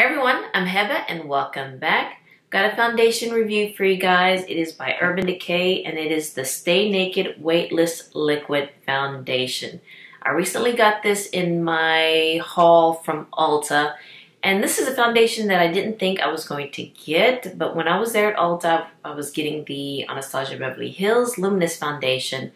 Everyone, I'm Heba and welcome back. Got a foundation review for you guys. It is by Urban Decay and it is the Stay Naked Weightless Liquid Foundation. I recently got this in my haul from Ulta, and this is a foundation that I didn't think I was going to get, but when I was there at Ulta, I was getting the Anastasia Beverly Hills Luminous Foundation,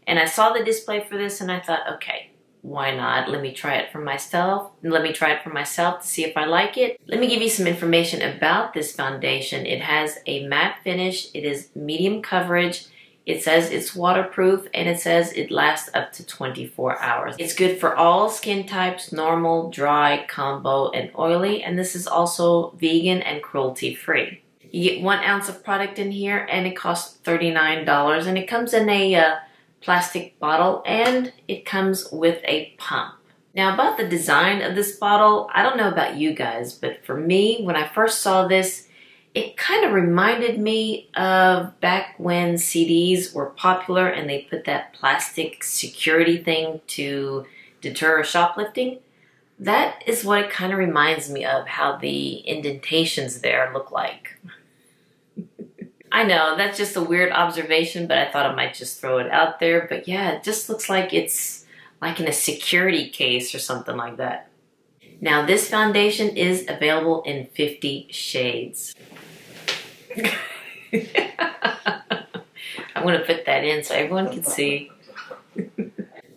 and I saw the display for this and I thought, okay, why not? Let me try it for myself. To see if I like it. Let me give you some information about this foundation. It has a matte finish. It is medium coverage. It says it's waterproof, and it says it lasts up to 24 hours. It's good for all skin types, normal, dry, combo, and oily. And this is also vegan and cruelty-free. You get 1 ounce of product in here, and it costs $39. And it comes in a plastic bottle, and it comes with a pump. Now, about the design of this bottle, I don't know about you guys, but for me, when I first saw this, it kind of reminded me of back when CDs were popular and they put that plastic security thing to deter shoplifting. That is what it kind of reminds me of, how the indentations there look like. I know, that's just a weird observation, but I thought I might just throw it out there. But yeah, it just looks like it's like in a security case or something like that. Now, this foundation is available in 50 shades. I'm going to put that in so everyone can see.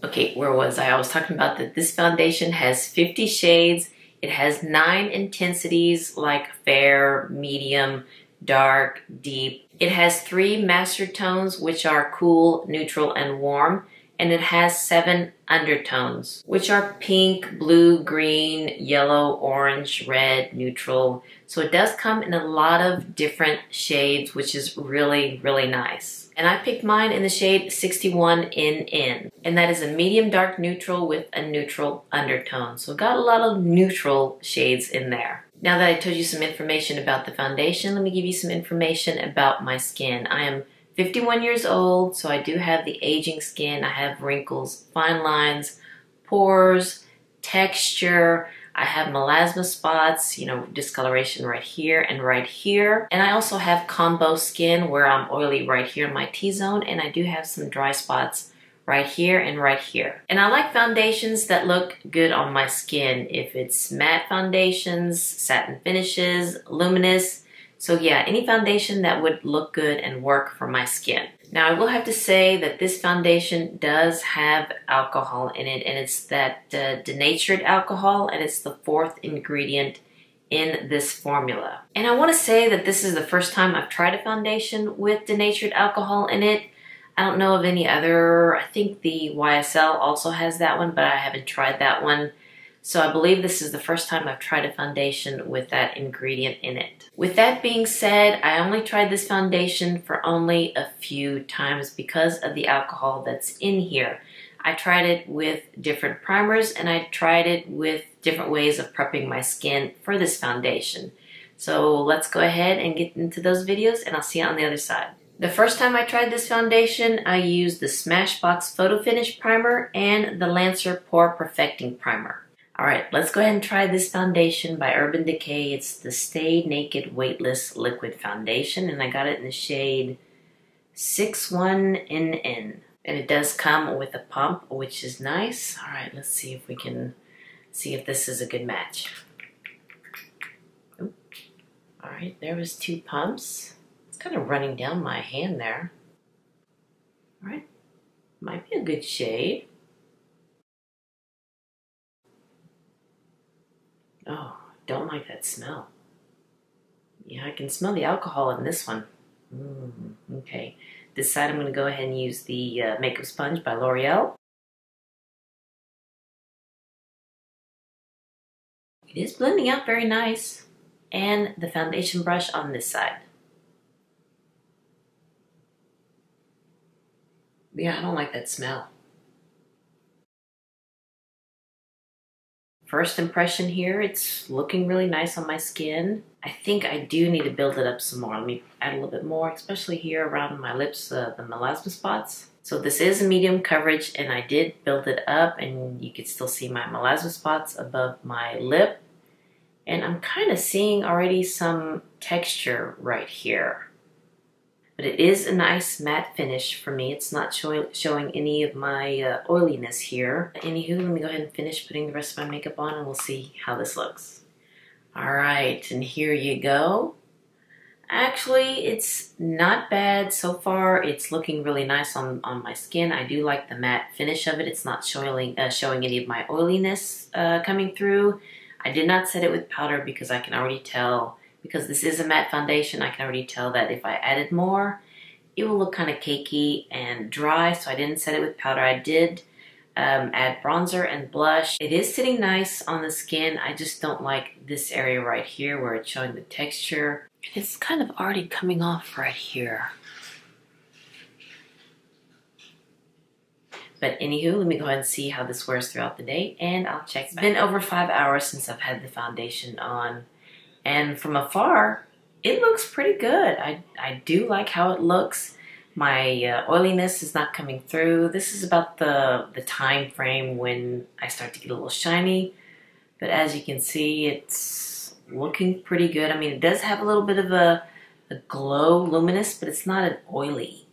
Okay, where was I? I was talking about that this foundation has 50 shades. It has 9 intensities like fair, medium, dark, deep. It has 3 master tones, which are cool, neutral, and warm. And it has 7 undertones, which are pink, blue, green, yellow, orange, red, neutral. So it does come in a lot of different shades, which is really, really nice. And I picked mine in the shade 61NN. And that is a medium dark neutral with a neutral undertone. So got a lot of neutral shades in there. Now that I told you some information about the foundation, let me give you some information about my skin. I am 51 years old, so I do have the aging skin. I have wrinkles, fine lines, pores, texture. I have melasma spots, discoloration right here and right here. And I also have combo skin where I'm oily right here in my T-zone, and I do have some dry spots right here and right here. And I like foundations that look good on my skin. If it's matte foundations, satin finishes, luminous. So yeah, any foundation that would look good and work for my skin. Now, I will have to say that this foundation does have alcohol in it, and it's that denatured alcohol, and it's the 4th ingredient in this formula. And I want to say that this is the first time I've tried a foundation with denatured alcohol in it. I don't know of any other. I think the YSL also has that one, but I haven't tried that one. So I believe this is the first time I've tried a foundation with that ingredient in it. With that being said, I only tried this foundation for only a few times because of the alcohol that's in here. I tried it with different primers, and I tried it with different ways of prepping my skin for this foundation. So let's go ahead and get into those videos, and I'll see you on the other side. The first time I tried this foundation, I used the Smashbox Photo Finish Primer and the Lancer Pore Perfecting Primer. Alright, let's go ahead and try this foundation by Urban Decay. It's the Stay Naked Weightless Liquid Foundation, and I got it in the shade 61NN. And it does come with a pump, which is nice. Alright, let's see if we can see if this is a good match. Alright, there was 2 pumps. Kind of running down my hand there. All right, might be a good shade. Oh, don't like that smell. Yeah, I can smell the alcohol in this one. Okay, this side I'm going to go ahead and use the makeup sponge by L'Oreal. It is blending out very nice, and the foundation brush on this side. Yeah, I don't like that smell. First impression here, it's looking really nice on my skin. I think I do need to build it up some more. Let me add a little bit more, especially here around my lips, the melasma spots. So this is a medium coverage, and I did build it up, and you can still see my melasma spots above my lip. And I'm kind of seeing already some texture right here. But it is a nice matte finish for me. It's not showing any of my oiliness here. Anywho, let me go ahead and finish putting the rest of my makeup on and we'll see how this looks. All right, and here you go. Actually, it's not bad so far. It's looking really nice on my skin. I do like the matte finish of it. It's not showing any of my oiliness coming through. I did not set it with powder because I can already tell, because this is a matte foundation, I can already tell that if I added more, it will look kind of cakey and dry, so I didn't set it with powder. I did add bronzer and blush. It is sitting nice on the skin. I just don't like this area right here where it's showing the texture. It's kind of already coming off right here. But anywho, let me go ahead and see how this wears throughout the day and I'll check back. It's been over 5 hours since I've had the foundation on. And from afar, it looks pretty good. I do like how it looks. My oiliness is not coming through. This is about the time frame when I start to get a little shiny. But as you can see, it's looking pretty good. I mean, it does have a little bit of a glow, luminous, but it's not an oily,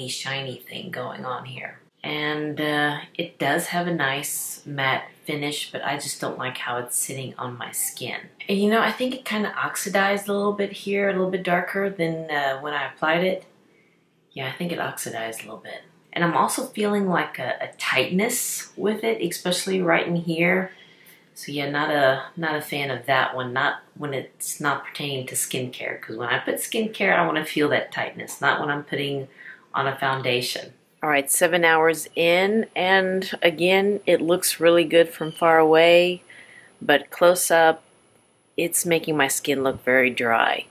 shiny thing going on here. And it does have a nice matte finish, but I just don't like how it's sitting on my skin. And you know, I think it kind of oxidized a little bit here, a little bit darker than when I applied it. Yeah, I think it oxidized a little bit. And I'm also feeling like a tightness with it, especially right in here. So yeah, not a fan of that one, not when it's not pertaining to skincare. Because when I put skincare, I want to feel that tightness, not when I'm putting on a foundation. All right, 7 hours in, and again, it looks really good from far away, but close up, it's making my skin look very dry.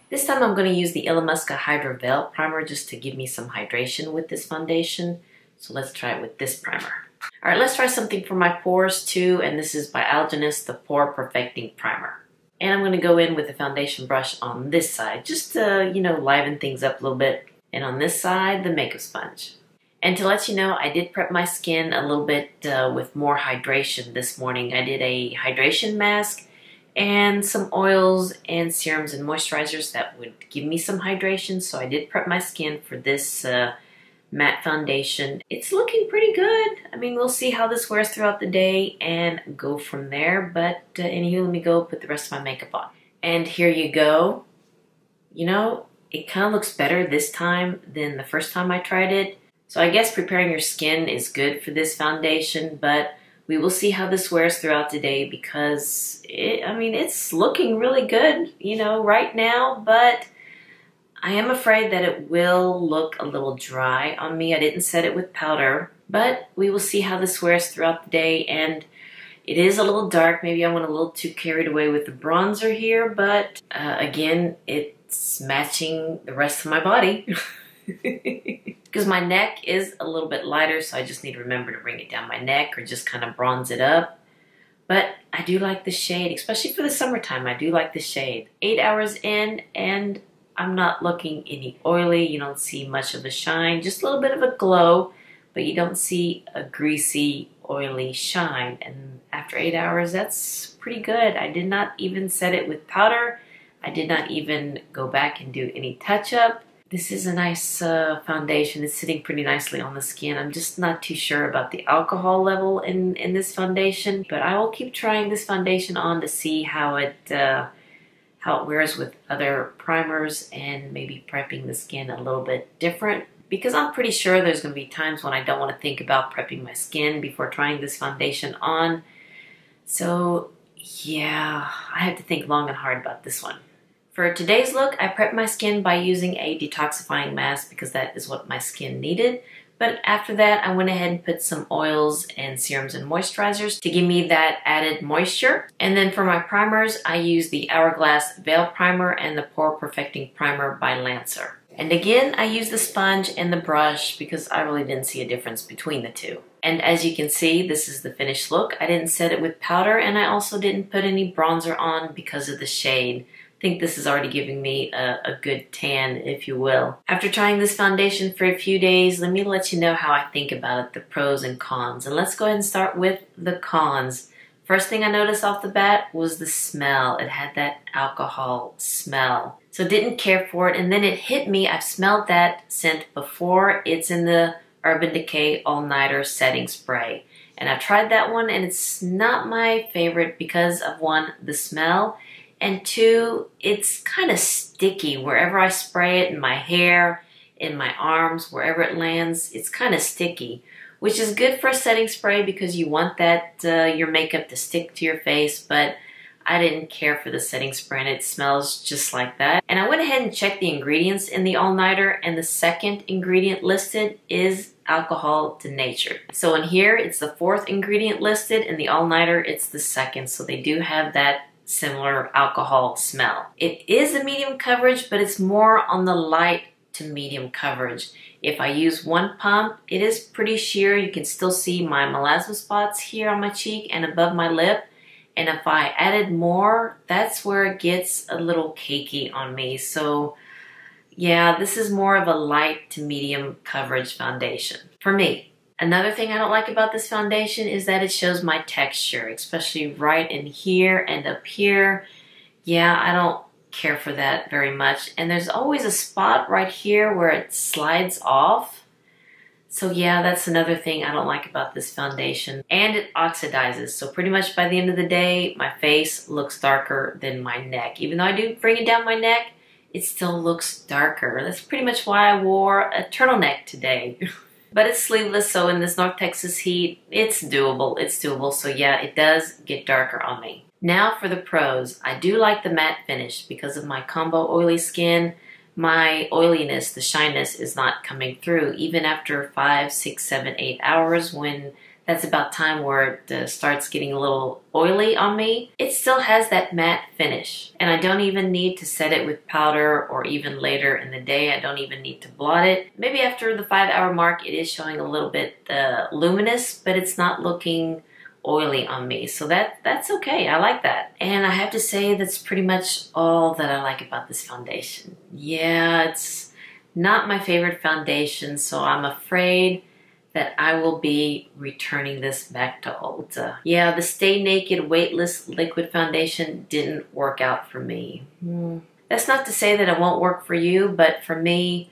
This time I'm going to use the Illamasqua Hydra Veil Primer just to give me some hydration with this foundation. So let's try it with this primer. All right, let's try something for my pores too, and this is by Algenist, the Pore Perfecting Primer. And I'm going to go in with the foundation brush on this side, just to, you know, liven things up a little bit. And on this side, the makeup sponge. And to let you know, I did prep my skin a little bit with more hydration this morning. I did a hydration mask and some oils and serums and moisturizers that would give me some hydration. So I did prep my skin for this matte foundation. It's looking pretty good. I mean, we'll see how this wears throughout the day and go from there. But anywho, let me go put the rest of my makeup on. And here you go. You know, it kind of looks better this time than the first time I tried it. So I guess preparing your skin is good for this foundation, but we will see how this wears throughout the day because it's looking really good, you know, right now, but I am afraid that it will look a little dry on me. I didn't set it with powder, but we will see how this wears throughout the day. And it is a little dark. Maybe I went a little too carried away with the bronzer here, but again, it's matching the rest of my body. Because my neck is a little bit lighter, so I just need to remember to bring it down my neck or just kind of bronze it up. But I do like the shade, especially for the summertime. I do like the shade. 8 hours in, and I'm not looking any oily. You don't see much of a shine, just a little bit of a glow, but you don't see a greasy, oily shine. And after 8 hours, that's pretty good. I did not even set it with powder. I did not even go back and do any touch-up. This is a nice foundation. It's sitting pretty nicely on the skin. I'm just not too sure about the alcohol level in this foundation, but I will keep trying this foundation on to see how it wears with other primers and maybe prepping the skin a little bit different, because I'm pretty sure there's going to be times when I don't want to think about prepping my skin before trying this foundation on. So yeah, I have to think long and hard about this one. For today's look, I prepped my skin by using a detoxifying mask because that is what my skin needed. But after that, I went ahead and put some oils and serums and moisturizers to give me that added moisture. And then for my primers, I used the Hourglass Veil Primer and the Pore Perfecting Primer by Lancer. And again, I used the sponge and the brush because I really didn't see a difference between the two. And as you can see, this is the finished look. I didn't set it with powder, and I also didn't put any bronzer on because of the shade. think this is already giving me a good tan, if you will. After trying this foundation for a few days, let me let you know how I think about it, the pros and cons. And let's go ahead and start with the cons. First thing I noticed off the bat was the smell. It had that alcohol smell. So didn't care for it, and then it hit me. I've smelled that scent before. It's in the Urban Decay All Nighter Setting Spray. And I tried that one, and it's not my favorite because of, one, the smell, and two, it's kind of sticky. Wherever I spray it, in my hair, in my arms, wherever it lands, it's kind of sticky. Which is good for a setting spray because you want that your makeup to stick to your face, but I didn't care for the setting spray and it smells just like that. And I went ahead and checked the ingredients in the All Nighter, and the second ingredient listed is alcohol denatured. So in here, it's the fourth ingredient listed. In the All Nighter, it's the second. So they do have that similar alcohol smell. It is a medium coverage, but it's more on the light to medium coverage. If I use one pump, it is pretty sheer. You can still see my melasma spots here on my cheek and above my lip. And if I added more, that's where it gets a little cakey on me. So yeah, this is more of a light to medium coverage foundation for me. Another thing I don't like about this foundation is that it shows my texture, especially right in here and up here. Yeah, I don't care for that very much. And there's always a spot right here where it slides off. So yeah, that's another thing I don't like about this foundation. And it oxidizes. So pretty much by the end of the day, my face looks darker than my neck. Even though I do bring it down my neck, it still looks darker. That's pretty much why I wore a turtleneck today. But it's sleeveless, so in this North Texas heat, it's doable. It's doable. So yeah, it does get darker on me. Now for the pros. I do like the matte finish because of my combo oily skin. My oiliness, the shyness, is not coming through even after 5, 6, 7, 8 hours, when that's about time where it starts getting a little oily on me. It still has that matte finish, and I don't even need to set it with powder, or even later in the day I don't even need to blot it. Maybe after the 5-hour mark it is showing a little bit luminous, but it's not looking oily on me, so that's okay. I like that. And I have to say that's pretty much all that I like about this foundation. Yeah, it's not my favorite foundation, so I'm afraid that I will be returning this back to Ulta. Yeah, the Stay Naked Weightless Liquid Foundation didn't work out for me. That's not to say that it won't work for you, but for me,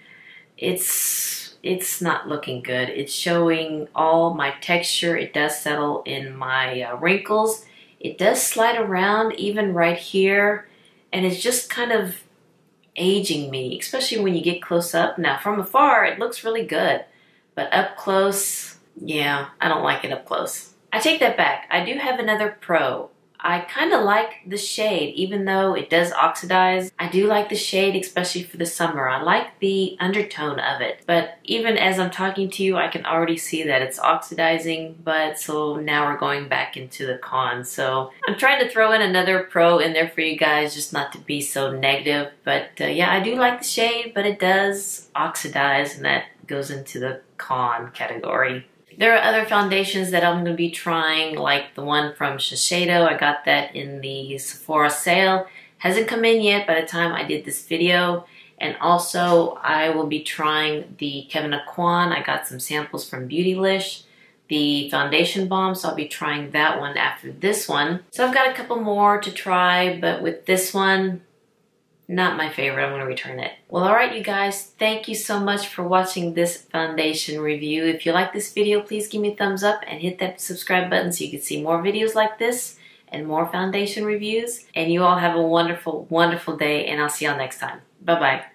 it's not looking good. It's showing all my texture. It does settle in my wrinkles. It does slide around even right here, and it's just kind of aging me, especially when you get close up. Now from afar, it looks really good, but up close, yeah, I don't like it up close. I take that back. I do have another pro. I kind of like the shade, even though it does oxidize. I do like the shade, especially for the summer. I like the undertone of it. But even as I'm talking to you, I can already see that it's oxidizing. But so now we're going back into the con. So I'm trying to throw in another pro in there for you guys, just not to be so negative. But yeah, I do like the shade, but it does oxidize, and that goes into the con category. There are other foundations that I'm going to be trying, like the one from Shiseido. I got that in the Sephora sale. Hasn't come in yet by the time I did this video. And also, I will be trying the Cabana. I got some samples from Beautylish, the foundation balm, so I'll be trying that one after this one. So I've got a couple more to try, but with this one, not my favorite. I'm going to return it. Well, alright you guys, thank you so much for watching this foundation review. If you like this video, please give me a thumbs up and hit that subscribe button so you can see more videos like this and more foundation reviews. And you all have a wonderful, wonderful day, and I'll see y'all next time. Bye-bye.